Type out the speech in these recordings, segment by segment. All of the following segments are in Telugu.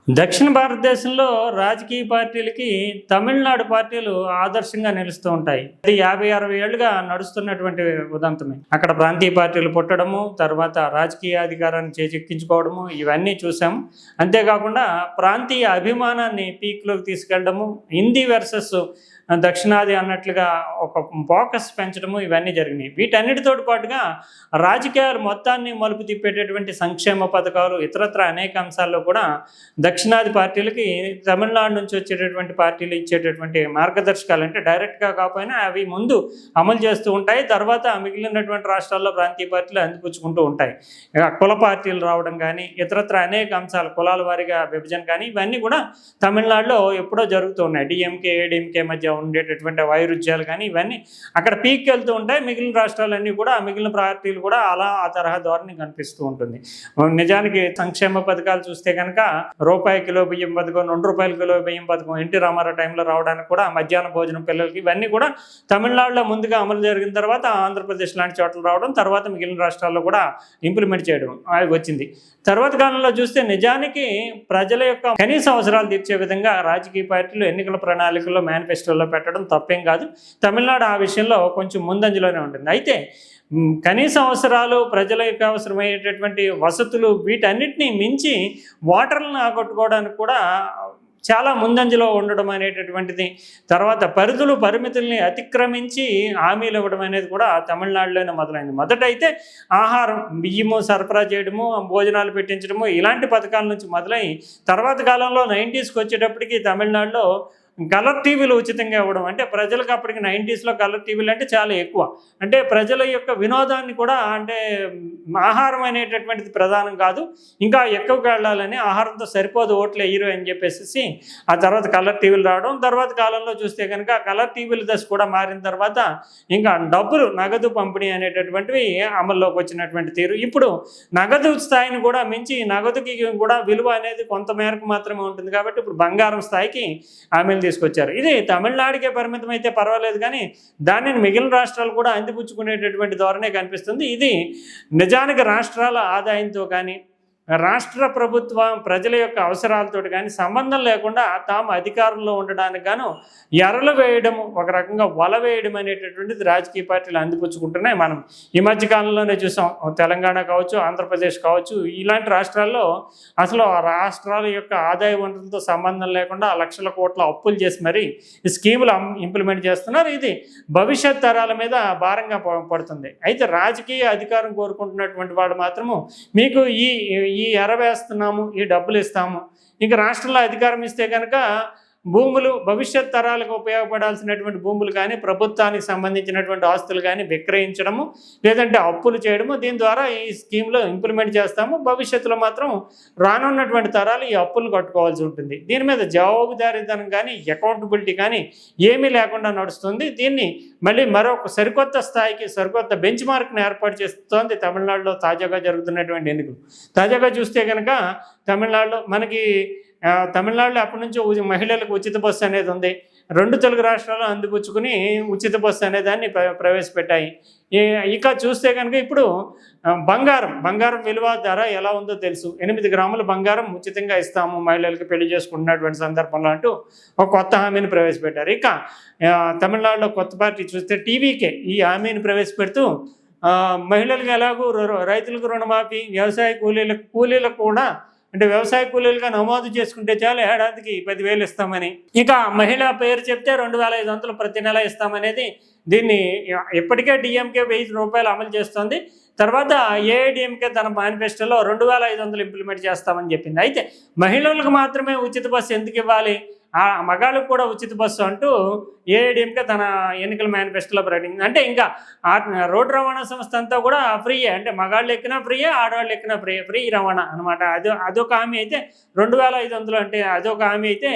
దక్షిణ భారతదేశంలో రాజకీయ పార్టీలకి తమిళనాడు పార్టీలు ఆదర్శంగా నిలుస్తూ ఉంటాయి. ఇది 50-60 ఏళ్లుగా నడుస్తున్నటువంటి ఉదంతమే. అక్కడ ప్రాంతీయ పార్టీలు పుట్టడము, తర్వాత రాజకీయ అధికారాన్ని చేజెక్కించుకోవడము, ఇవన్నీ చూసాము. అంతేకాకుండా ప్రాంతీయ అభిమానాన్ని పీక్లోకి తీసుకెళ్లడము, హిందీ వర్సెస్ దక్షిణాది అన్నట్లుగా ఒక ఫోకస్ పెంచడము, ఇవన్నీ జరిగినాయి. వీటన్నిటితో పాటుగా రాజకీయాలు మొత్తాన్ని మలుపు తిప్పేటటువంటి సంక్షేమ పథకాలు, ఇతరత్ర అనేక అంశాల్లో కూడా దక్షిణాది పార్టీలకి తమిళనాడు నుంచి వచ్చేటటువంటి పార్టీలు ఇచ్చేటటువంటి మార్గదర్శకాలు, అంటే డైరెక్ట్గా కాకపోయినా అవి ముందు అమలు చేస్తూ ఉంటాయి. తర్వాత మిగిలినటువంటి రాష్ట్రాల్లో ప్రాంతీయ పార్టీలు అందిపుచ్చుకుంటూ ఉంటాయి. కుల పార్టీలు రావడం కానీ, ఇతరత్ర అనేక అంశాలు, కులాల వారీగా విభజన కానీ, ఇవన్నీ కూడా తమిళనాడులో ఎప్పుడో జరుగుతూ ఉన్నాయి. డిఎంకే ఏడీఎంకే మధ్య ఉండేటటువంటి వైరుధ్యాలు కానీ, ఇవన్నీ అక్కడ పీక్కి వెళ్తూ ఉంటాయి. మిగిలిన రాష్ట్రాలన్నీ కూడా, మిగిలిన పార్టీలు కూడా అలా ఆ తరహా ధోరణి కనిపిస్తూ ఉంటుంది. నిజానికి సంక్షేమ పథకాలు చూస్తే కనుక రూపాయి కిలో బియ్యం పథకం, ₹2 కిలో బియ్యం పథకం ఎన్టీ రామారావు టైంలో రావడానికి కూడా, మధ్యాహ్న భోజనం పిల్లలకి, ఇవన్నీ కూడా తమిళనాడులో ముందుగా అమలు జరిగిన తర్వాత ఆంధ్రప్రదేశ్ లాంటి చోట్ల రావడం, తర్వాత మిగిలిన రాష్ట్రాల్లో కూడా ఇంప్లిమెంట్ చేయడం వచ్చింది. తర్వాత కాలంలో చూస్తే నిజానికి ప్రజల యొక్క కనీస అవసరాలు తీర్చే విధంగా రాజకీయ పార్టీలు ఎన్నికల ప్రణాళికల్లో, మేనిఫెస్టోలో పెట్టడం తప్పేం కాదు. తమిళనాడు ఆ విషయంలో కొంచెం ముందంజలోనే ఉంటుంది. అయితే కనీస అవసరాలు, ప్రజలకు అవసరమయ్యేటటువంటి వసతులు, వీటన్నిటినీ మించి ఓటర్లను ఆకట్టుకోవడానికి కూడా చాలా ముందంజలో ఉండడం అనేటటువంటిది, తర్వాత పరిమితుల్ని అతిక్రమించి హామీలు ఇవ్వడం అనేది కూడా తమిళనాడులోనే మొదలైంది. మొదటైతే ఆహారం, బియ్యము సరఫరా చేయడము, భోజనాలు పెట్టించడము, ఇలాంటి పథకాల నుంచి మొదలై తర్వాత కాలంలో 90స్కి వచ్చేటప్పటికి తమిళనాడులో కలర్ టీవీలు ఉచితంగా ఇవ్వడం. అంటే ప్రజలకు అప్పటికి 90స్లో కలర్ టీవీలు అంటే చాలా ఎక్కువ. అంటే ప్రజల యొక్క వినోదాన్ని కూడా, అంటే ఆహారం అనేటటువంటిది ప్రధానం కాదు, ఇంకా ఎక్కువగా వెళ్ళాలని, ఆహారంతో సరిపోదు ఓట్లు వేయరు అని చెప్పేసి ఆ తర్వాత కలర్ టీవీలు రావడం. తర్వాత కాలంలో చూస్తే కనుక కలర్ టీవీల దశ కూడా మారిన తర్వాత ఇంకా డబ్బులు, నగదు పంపిణీ అనేటటువంటివి అమల్లోకి వచ్చినటువంటి తీరు. ఇప్పుడు నగదు స్థాయిని కూడా మించి, నగదుకి కూడా విలువ అనేది కొంత మేరకు మాత్రమే ఉంటుంది కాబట్టి ఇప్పుడు బంగారం స్థాయికి హామీలు తీసుకొచ్చారు. ఇది తమిళనాడుకే పరిమితం అయితే పర్వాలేదు, కానీ దానిని మిగిలిన రాష్ట్రాలు కూడా అందిపుచ్చుకునేటటువంటి ధోరణే కనిపిస్తుంది. ఇది నిజానికి రాష్ట్రాల ఆదాయంతో కానీ, రాష్ట్ర ప్రభుత్వం ప్రజల యొక్క అవసరాలతో కానీ సంబంధం లేకుండా తాము అధికారంలో ఉండడానికి గాను ఎరలు వేయడం, ఒక రకంగా వల వేయడం అనేటటువంటిది రాజకీయ పార్టీలు అందిపుచ్చుకుంటున్నాయి. మనం ఈ మధ్యకాలంలోనే చూసాం. తెలంగాణ కావచ్చు, ఆంధ్రప్రదేశ్ కావచ్చు, ఇలాంటి రాష్ట్రాల్లో అసలు ఆ రాష్ట్రాల యొక్క ఆదాయ వనరులతో సంబంధం లేకుండా లక్షల కోట్ల అప్పులు చేసి మరి ఈ స్కీములు ఇంప్లిమెంట్ చేస్తున్నారు. ఇది భవిష్యత్ తరాల మీద భారంగా పడుతుంది. అయితే రాజకీయ అధికారం కోరుకుంటున్నటువంటి వాడు మాత్రము మీకు ఈ ఎర వేస్తున్నాము, ఈ డబ్బులు ఇస్తాము, ఇక రాష్ట్రంలో అధికారం ఇస్తే కనుక భూములు, భవిష్యత్ తరాలకు ఉపయోగపడాల్సినటువంటి భూములు కానీ, ప్రభుత్వానికి సంబంధించినటువంటి ఆస్తులు కానీ విక్రయించడము, లేదంటే అప్పులు చేయడము, దీని ద్వారా ఈ స్కీమ్లో ఇంప్లిమెంట్ చేస్తాము. భవిష్యత్తులో మాత్రం రానున్నటువంటి తరాలు ఈ అప్పులు కట్టుకోవాల్సి ఉంటుంది. దీని మీద జవాబుదారీతనం కానీ, అకౌంటబిలిటీ కానీ ఏమీ లేకుండా నడుస్తుంది. దీన్ని మళ్ళీ మరొక సరికొత్త స్థాయికి, సరికొత్త బెంచ్ మార్క్ని ఏర్పాటు చేస్తోంది తమిళనాడులో తాజాగా జరుగుతున్నటువంటి ఎన్నికలు. తాజాగా చూస్తే కనుక తమిళనాడులో తమిళనాడులో అప్పటి నుంచి మహిళలకు ఉచిత బస్సు అనేది ఉంది. 2 తెలుగు రాష్ట్రాలు అందిపుచ్చుకుని ఉచిత బస్సు అనే దాన్ని ప్రవేశపెట్టాయి. ఇక చూస్తే కనుక ఇప్పుడు బంగారం విలువ ధర ఎలా ఉందో తెలుసు. 8 గ్రాముల బంగారం ఉచితంగా ఇస్తాము మహిళలకు పెళ్లి చేసుకున్నటువంటి సందర్భంలో అంటూ ఒక కొత్త హామీని ప్రవేశపెట్టారు. ఇక తమిళనాడులో కొత్త పార్టీ చూస్తే టీవీకే ఈ హామీని ప్రవేశపెడుతూ మహిళలకు ఎలాగూ రైతులకు రుణమాఫీ, వ్యవసాయ కూలీలకు కూడా, అంటే వ్యవసాయ కూలీలుగా నమోదు చేసుకుంటే చాలు ఏడాదికి 10,000 ఇస్తామని, ఇక మహిళ పేరు చెప్తే 2,500 ప్రతి నెల ఇస్తామనేది, దీన్ని ఇప్పటికే డిఎంకే ₹1,000 అమలు చేస్తుంది. తర్వాత ఏఐడిఎంకే తన మేనిఫెస్టోలో 2,500 ఇంప్లిమెంట్ చేస్తామని చెప్పింది. అయితే మహిళలకు మాత్రమే ఉచిత బస్సు ఎందుకు ఇవ్వాలి, ఆ మగాళ్ళకు కూడా ఉచిత బస్సు అంటూ ఏఐడిఎంకే తన ఎన్నికల మేనిఫెస్టోలో ప్రకటించింది. అంటే ఇంకా రోడ్డు రవాణా సంస్థ అంతా కూడా ఫ్రీయే, అంటే మగాళ్ళు ఎక్కినా ఫ్రీయే, ఆడవాళ్ళు ఎక్కినా ఫ్రీ రవాణా అనమాట. అదొక హామీ అయితే, 2,500 అంటే అదొక హామీ అయితే,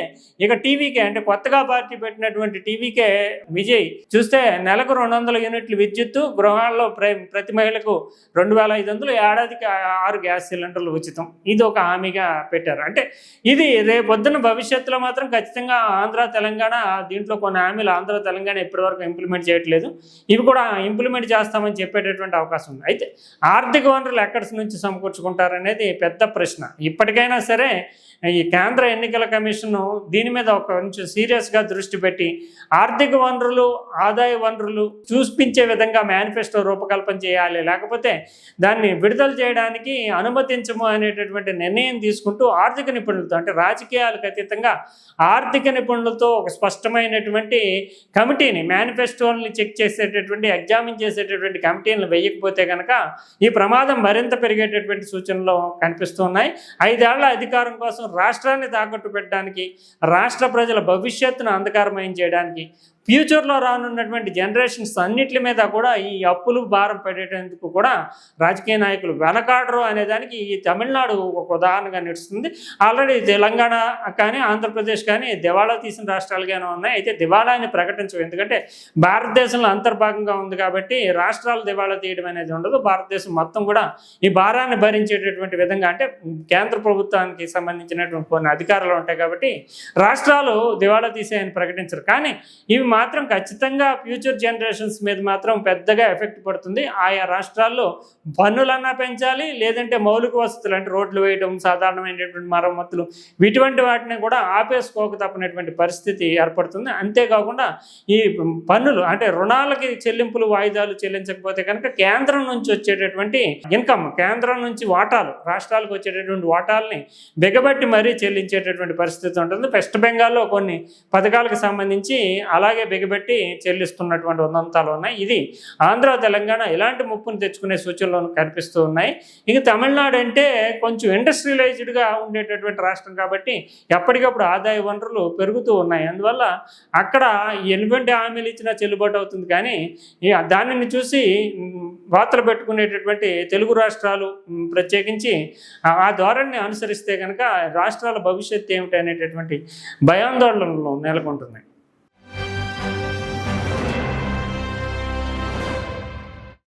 ఇక టీవీకే, అంటే కొత్తగా పార్టీ పెట్టినటువంటి టీవీకే విజయ్ చూస్తే నెలకు 200 యూనిట్లు విద్యుత్తు, గృహాల్లో ప్రతి మహిళకు 2,500, ఏడాదికి 6 గ్యాస్ సిలిండర్లు ఉచితం, ఇది ఒక హామీగా పెట్టారు. అంటే ఇది రేపొద్దున భవిష్యత్తులో మాత్రం ఖచ్చితంగా ఆంధ్ర తెలంగాణ దీంట్లో కొన్ని హామీలు ఆంధ్ర తెలంగాణ ఇప్పటివరకు ఇంప్లిమెంట్ చేయట్లేదు, ఇవి కూడా ఇంప్లిమెంట్ చేస్తామని చెప్పేటటువంటి అవకాశం ఉంది. అయితే ఆర్థిక వనరులు ఎక్కడి నుంచి సమకూర్చుకుంటారనేది పెద్ద ప్రశ్న. ఇప్పటికైనా సరే ఈ కేంద్ర ఎన్నికల కమిషన్ దీని మీద ఒక కొంచెం సీరియస్గా దృష్టి పెట్టి ఆర్థిక వనరులు ఆదాయ వనరులు చూపించే విధంగా మేనిఫెస్టో రూపకల్పన చేయాలి, లేకపోతే దాన్ని విడుదల చేయడానికి అనుమతించము అనేటటువంటి నిర్ణయం తీసుకుంటూ ఆర్థిక నిపుణులతో, అంటే రాజకీయాలకు అతీతంగా ఆర్థిక నిపుణులతో ఒక స్పష్టమైనటువంటి కమిటీని, మేనిఫెస్టోని చెక్ చేసేటటువంటి ఎగ్జామిన్ చేసేటటువంటి కమిటీలను వేయకపోతే కనుక ఈ ప్రమాదం మరింత పెరిగేటటువంటి సూచనలు కనిపిస్తున్నాయి. 5 ఏళ్ల అధికారం కోసం రాష్ట్రాన్ని తాకట్టు పెట్టడానికి, రాష్ట్ర ప్రజల భవిష్యత్తును అంధకారమయం చేయడానికి, ఫ్యూచర్లో రానున్నటువంటి జనరేషన్స్ అన్నిటి మీద కూడా ఈ అప్పులు భారం పడేటందుకు కూడా రాజకీయ నాయకులు వెనకాడరు అనేదానికి ఈ తమిళనాడు ఒక ఉదాహరణగా నిలుస్తుంది. ఆల్రెడీ తెలంగాణ కానీ ఆంధ్రప్రదేశ్ కానీ దివాళా తీసిన రాష్ట్రాలుగానే ఉన్నాయి. అయితే దివాళాని ప్రకటించవు, ఎందుకంటే భారతదేశంలో అంతర్భాగంగా ఉంది కాబట్టి రాష్ట్రాలు దివాళా తీయడం అనేది ఉండదు. భారతదేశం మొత్తం కూడా ఈ భారాన్ని భరించేటటువంటి విధంగా, అంటే కేంద్ర ప్రభుత్వానికి సంబంధించినటువంటి కొన్ని అధికారాలు ఉంటాయి కాబట్టి రాష్ట్రాలు దివాళా తీసేయని ప్రకటించరు. కానీ ఇవి మాత్రం ఖచ్చితంగా ఫ్యూచర్ జనరేషన్స్ మీద మాత్రం పెద్దగా ఎఫెక్ట్ పడుతుంది. ఆయా రాష్ట్రాల్లో పన్నులన్నా పెంచాలి, లేదంటే మౌలిక వసతులు అంటే రోడ్లు వేయడం, సాధారణమైనటువంటి మరమ్మతులు, ఇటువంటి వాటిని కూడా ఆపేసుకోక తప్పనటువంటి పరిస్థితి ఏర్పడుతుంది. అంతేకాకుండా ఈ పన్నులు అంటే రుణాలకి చెల్లింపులు వాయిదాలు చెల్లించకపోతే కనుక కేంద్రం నుంచి వచ్చేటటువంటి ఇన్కమ్, కేంద్రం నుంచి వాటాలు, రాష్ట్రాలకు వచ్చేటటువంటి వాటాలని బిగబట్టి మరీ చెల్లించేటటువంటి పరిస్థితి ఉంటుంది. వెస్ట్ బెంగాల్లో కొన్ని పథకాలకు సంబంధించి అలాగే బిగబెట్టి చెల్లిస్తున్నటువంటి ఉదంతాలు ఉన్నాయి. ఇది ఆంధ్ర తెలంగాణ ఇలాంటి ముప్పును తెచ్చుకునే సూచనలు కనిపిస్తూ ఉన్నాయి. ఇక తమిళనాడు అంటే కొంచెం ఇండస్ట్రియలైజ్డ్గా ఉండేటటువంటి రాష్ట్రం కాబట్టి ఎప్పటికప్పుడు ఆదాయ వనరులు పెరుగుతూ ఉన్నాయి. అందువల్ల అక్కడ ఎటువంటి హామీలు ఇచ్చినా చెల్లుబాటు అవుతుంది. కానీ దానిని చూసి వార్తలు పెట్టుకునేటటువంటి తెలుగు రాష్ట్రాలు ప్రత్యేకించి ఆ ధోరణిని అనుసరిస్తే కనుక రాష్ట్రాల భవిష్యత్తు ఏమిటి అనేటటువంటి భయాందోళనలు నెలకొంటున్నాయి.